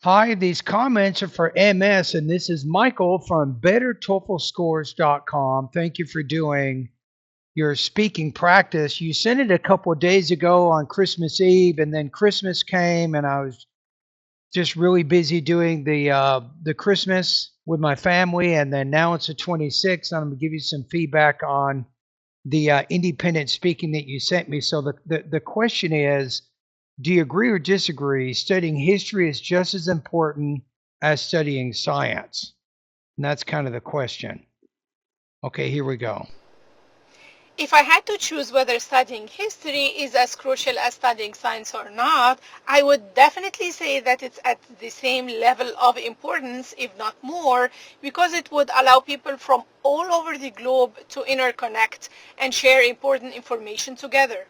Hi, these comments are for MS, and this is Michael from BetterTOEFLScores.com. Thank you for doing your speaking practice. You sent it a couple of days ago on Christmas Eve, and then Christmas came, and I was just really busy doing the Christmas with my family, and then now it's the 26th. I'm going to give you some feedback on the independent speaking that you sent me. So the question is, do you agree or disagree? Studying history is just as important as studying science. And that's kind of the question. Okay, here we go. If I had to choose whether studying history is as crucial as studying science or not, I would definitely say that it's at the same level of importance, if not more, because it would allow people from all over the globe to interconnect and share important information together.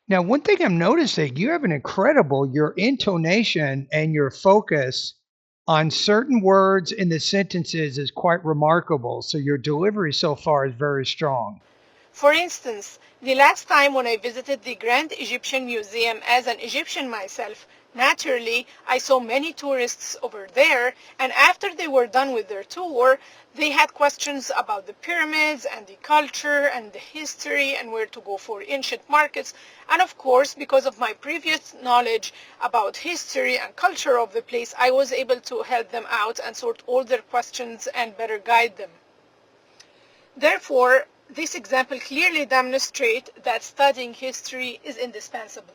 Now, one thing I'm noticing, you have your intonation and your focus on certain words in the sentences is quite remarkable. So your delivery so far is very strong. For instance, the last time when I visited the Grand Egyptian Museum as an Egyptian myself, naturally, I saw many tourists over there, and after they were done with their tour, they had questions about the pyramids and the culture and the history and where to go for ancient markets. And of course, because of my previous knowledge about history and culture of the place, I was able to help them out and sort all their questions and better guide them. Therefore, this example clearly demonstrates that studying history is indispensable.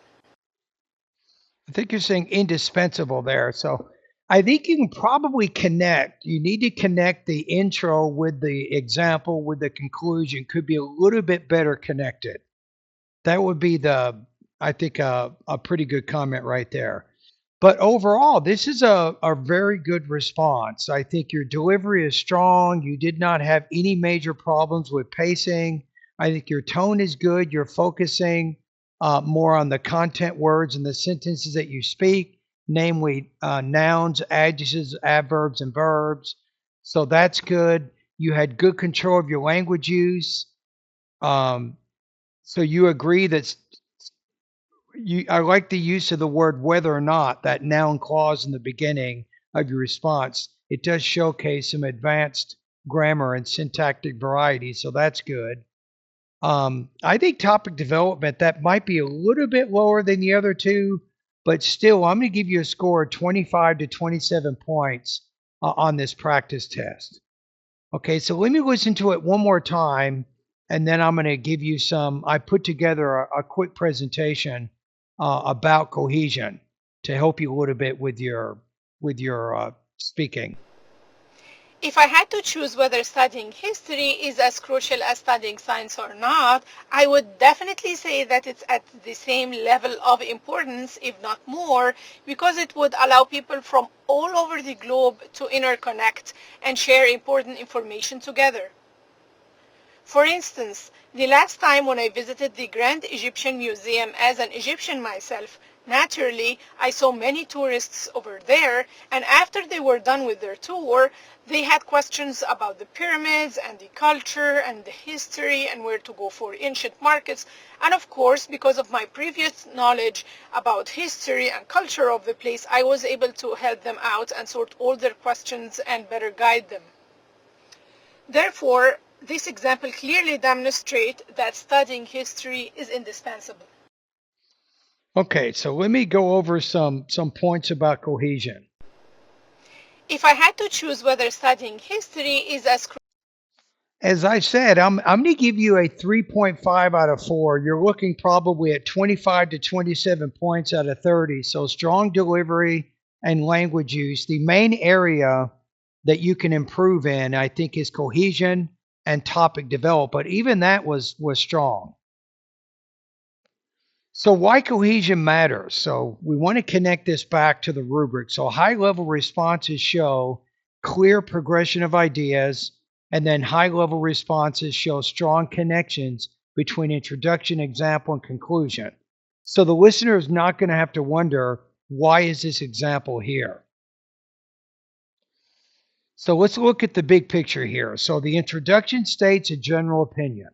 I think you're saying indispensable there. So I think you can probably connect. You need to connect the intro with the example, with the conclusion, could be a little bit better connected. That would be I think, a pretty good comment right there. But overall, this is a very good response. I think your delivery is strong. You did not have any major problems with pacing. I think your tone is good. You're focusing more on the content words and the sentences that you speak, namely nouns, adjectives, adverbs, and verbs. So that's good. You had good control of your language use. Um, so you agree that I like the use of the word whether or not, that noun clause in the beginning of your response. It does showcase some advanced grammar and syntactic variety, so that's good. I think topic development, that might be a little bit lower than the other two, but still, I'm going to give you a score of 25 to 27 points on this practice test. Okay, so let me listen to it one more time, and then I'm going to give you some. I put together a quick presentation about cohesion to help you a little bit with your speaking. If I had to choose whether studying history is as crucial as studying science or not, I would definitely say that it's at the same level of importance, if not more, because it would allow people from all over the globe to interconnect and share important information together. For instance, the last time when I visited the Grand Egyptian Museum as an Egyptian myself, naturally, I saw many tourists over there, and after they were done with their tour, they had questions about the pyramids and the culture and the history and where to go for ancient markets. And of course, because of my previous knowledge about history and culture of the place, I was able to help them out and sort all their questions and better guide them. Therefore, this example clearly demonstrates that studying history is indispensable. Okay, so let me go over some points about cohesion. If I had to choose whether studying history is as As I said, I'm going to give you a 3.5 out of 4. You're looking probably at 25 to 27 points out of 30. So strong delivery and language use. The main area that you can improve in, I think, is cohesion and topic develop. But even that was strong. So why cohesion matters? So we want to connect this back to the rubric. So high level responses show clear progression of ideas, and then high level responses show strong connections between introduction, example, and conclusion. So the listener is not going to have to wonder, why is this example here? So let's look at the big picture here. So the introduction states a general opinion.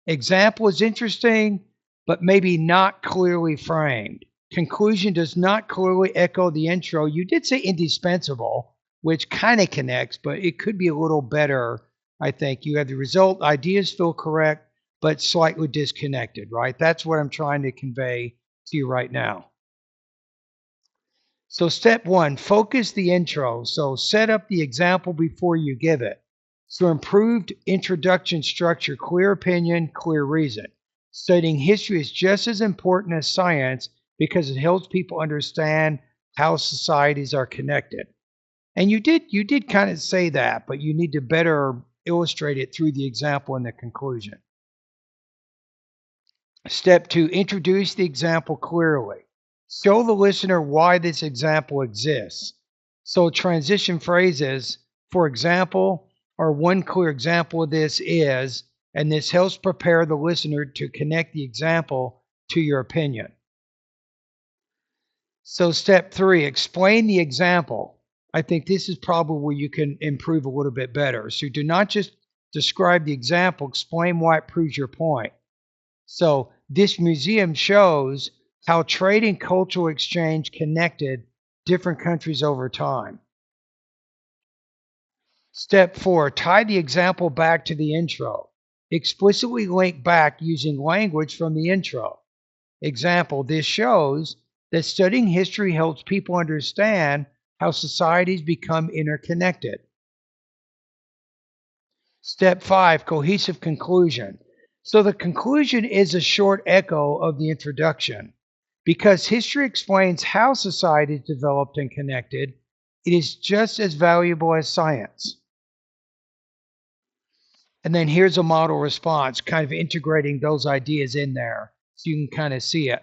Example is interesting, but maybe not clearly framed. Conclusion does not clearly echo the intro. You did say indispensable, which kind of connects, but it could be a little better, I think. You have the result, ideas feel correct, but slightly disconnected, right? That's what I'm trying to convey to you right now. So step one, focus the intro. So set up the example before you give it. So improved introduction structure, clear opinion, clear reason. Studying history is just as important as science because it helps people understand how societies are connected. And you did kind of say that, but you need to better illustrate it through the example in the conclusion. Step two, introduce the example clearly. Show the listener why this example exists. So transition phrases, for example, or one clear example of this is, and this helps prepare the listener to connect the example to your opinion. So step three, explain the example. I think this is probably where you can improve a little bit better. So do not just describe the example, explain why it proves your point. So this museum shows how trade and cultural exchange connected different countries over time. Step four, tie the example back to the intro. Explicitly link back using language from the intro. Example, this shows that studying history helps people understand how societies become interconnected. Step five, cohesive conclusion. So the conclusion is a short echo of the introduction. Because history explains how societies developed and connected, it is just as valuable as science. And then here's a model response, kind of integrating those ideas in there so you can kind of see it.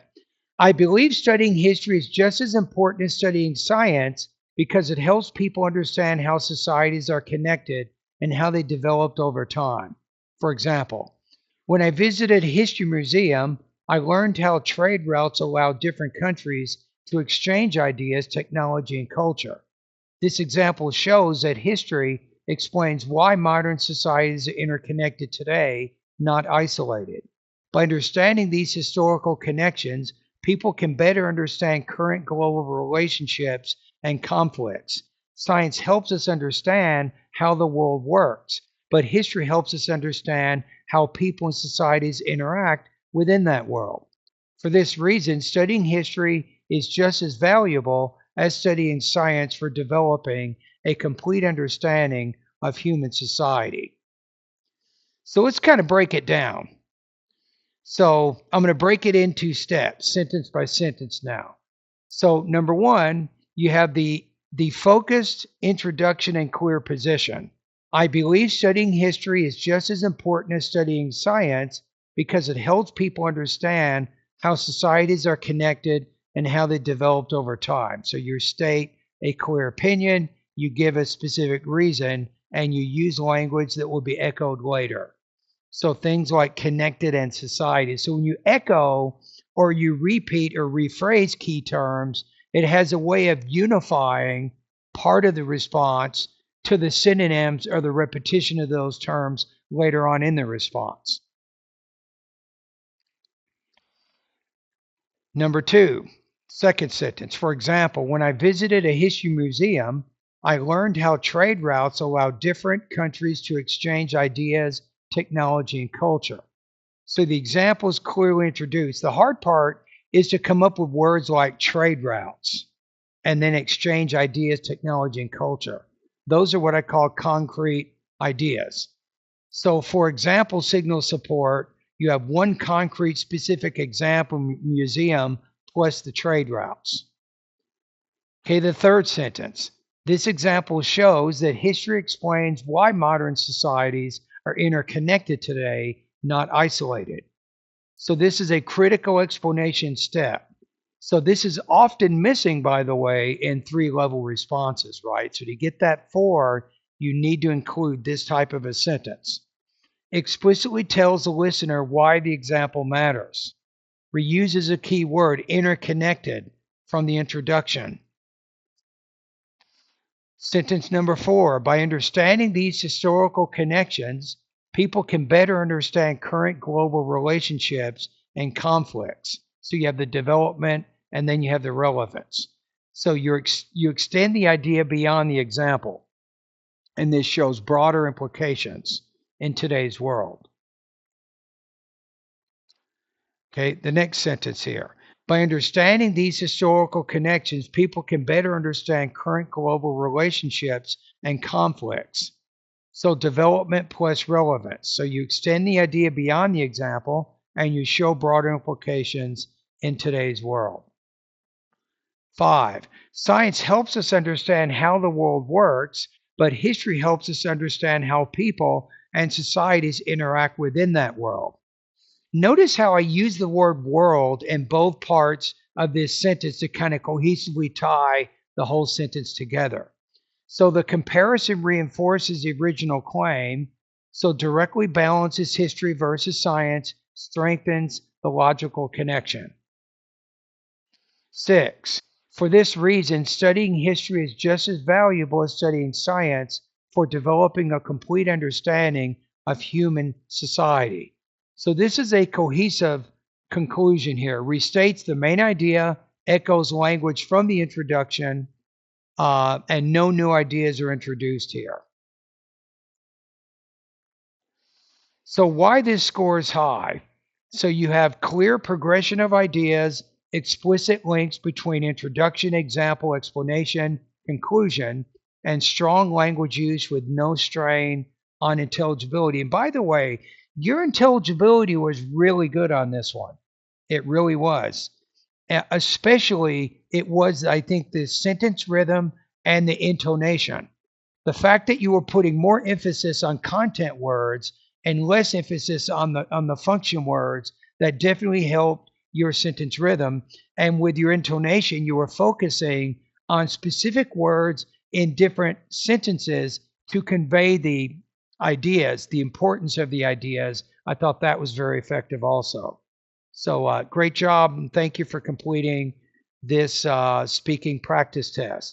I believe studying history is just as important as studying science because it helps people understand how societies are connected and how they developed over time. For example, when I visited a history museum, I learned how trade routes allow different countries to exchange ideas, technology, and culture. This example shows that history explains why modern societies are interconnected today, not isolated. By understanding these historical connections, people can better understand current global relationships and conflicts. Science helps us understand how the world works, but history helps us understand how people and societies interact within that world. For this reason, studying history is just as valuable as studying science for developing a complete understanding of human society. So let's kind of break it down. So I'm going to break it into steps, sentence by sentence now. So number one, you have the focused introduction and clear position. I believe studying history is just as important as studying science because it helps people understand how societies are connected and how they developed over time. So you state a clear opinion, you give a specific reason, and you use language that will be echoed later. So things like connected and society. So when you echo or you repeat or rephrase key terms, it has a way of unifying part of the response to the synonyms or the repetition of those terms later on in the response. Number two, second sentence. For example, when I visited a history museum, I learned how trade routes allow different countries to exchange ideas, technology, and culture. So the example is clearly introduced. The hard part is to come up with words like trade routes and then exchange ideas, technology, and culture. Those are what I call concrete ideas. So for example, signal support, you have one concrete specific example museum plus the trade routes. Okay, the third sentence. This example shows that history explains why modern societies are interconnected today, not isolated. So this is a critical explanation step. So this is often missing, by the way, in three-level responses, right? So to get that 4, you need to include this type of a sentence. Explicitly tells the listener why the example matters. Reuses a key word, interconnected, from the introduction. Sentence number 4, by understanding these historical connections, people can better understand current global relationships and conflicts. So you have the development and then you have the relevance. So you extend the idea beyond the example, and this shows broader implications in today's world. Okay, the next sentence here. By understanding these historical connections, people can better understand current global relationships and conflicts. So development plus relevance. So you extend the idea beyond the example and you show broader implications in today's world. 5, science helps us understand how the world works, but history helps us understand how people and societies interact within that world. Notice how I use the word world in both parts of this sentence to kind of cohesively tie the whole sentence together. So the comparison reinforces the original claim, so directly balances history versus science, strengthens the logical connection. 6, for this reason, studying history is just as valuable as studying science for developing a complete understanding of human society. So this is a cohesive conclusion here. Restates the main idea, echoes language from the introduction, and no new ideas are introduced here. So why this score is high? So you have clear progression of ideas, explicit links between introduction, example, explanation, conclusion, and strong language use with no strain on intelligibility. And by the way, your intelligibility was really good on this one. It really was. Especially, it was, I think, the sentence rhythm and the intonation. The fact that you were putting more emphasis on content words and less emphasis on the function words, that definitely helped your sentence rhythm. And with your intonation, you were focusing on specific words in different sentences to convey the ideas, the importance of the ideas. I thought that was very effective also. So great job, and thank you for completing this speaking practice test.